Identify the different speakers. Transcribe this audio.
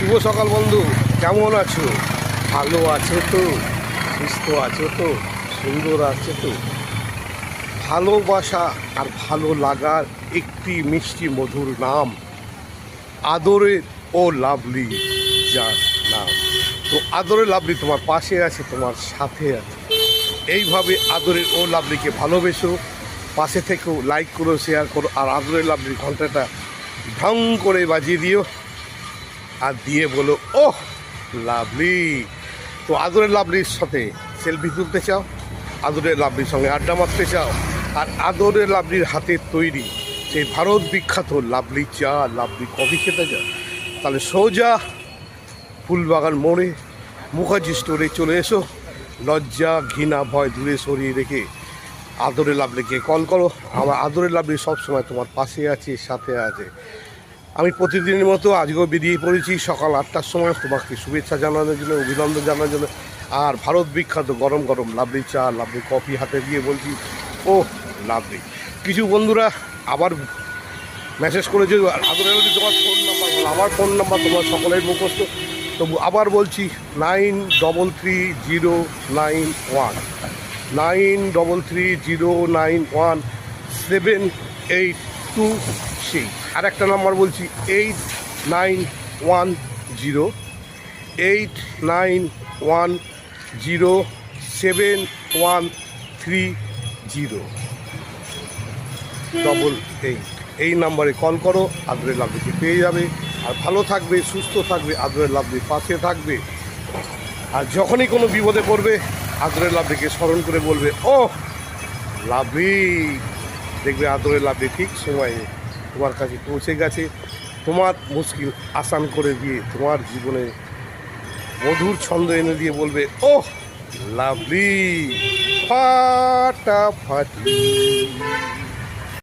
Speaker 1: শুভ সকাল বন্ধু, কেমন আছো? ভালো আছো তো? সুস্থ আছো তো? সুন্দর আছে তো? ভালোবাসা আর ভালো লাগার একটি মিষ্টি মধুর নাম আদরের ও লাভলি, যার নাম। তো আদরের লাভলি তোমার পাশে আছে, তোমার সাথে আছে। এইভাবে আদরের ও লাভলিকে ভালোবেসো, পাশে থেকেও লাইক করো, শেয়ার করো, আর আদরের লাভলির ঘন্টাটা ঢং করে বাজিয়ে দিও, আর দিয়ে বলো ওহ লাভলি। তো আদরের লাভলির সাথে সেলফি তুলতে চাও, আদরের লাভলির সঙ্গে আড্ডা মারতে চাও, আর আদরের লাভলির হাতের তৈরি সেই ভারত বিখ্যাত লাভলি চা, লাভলি কফি খেতে চাও, তাহলে সোজা ফুলবাগান মোড়ে মুখার্জি স্টোরে চলে এসো। লজ্জা ঘৃণা ভয় দূরে সরিয়ে রেখে আদরের লাভলিকে কল করো। আমার আদরের লাভলি সবসময় তোমার পাশে আছে, সাথে আছে। আমি প্রতিদিনের মতো আজকেও বেরিয়ে পড়েছি সকাল 8টার সময় তোমাকে শুভেচ্ছা জানানোর জন্য, অভিনন্দন জানানোর জন্য। আর ভারত বিখ্যাত গরম গরম লাভলি চা, লাভলি কফি হাতে দিয়ে বলছি ও লাভলি। কিছু বন্ধুরা আবার মেসেজ করেছে, আদরের লাভলি তোমার ফোন নাম্বার বলো। আমার ফোন নাম্বার তোমার সকলের মুখস্থ, তবু আবার বলছি 93309173091782। আর একটা নাম্বার বলছি 891071371308। এই নাম্বারে কল করো, আদরের লাভলিকে পেয়ে যাবে। আর ভালো থাকবে, সুস্থ থাকবে, আদরের লাভলির পাশে থাকবে। আর যখনই কোনো বিপদে পড়বে আদরের লাভলিকে স্মরণ করে বলবে ও লাভলি, দেখবে আদরের লাভলি ঠিক সময়ে তোমার কাছে পৌঁছে গেছে, তোমার মুশকিল আসান করে দিয়ে তোমার জীবনে মধুর ছন্দ এনে দিয়ে বলবে ও লাভলি ফাটাফাটি।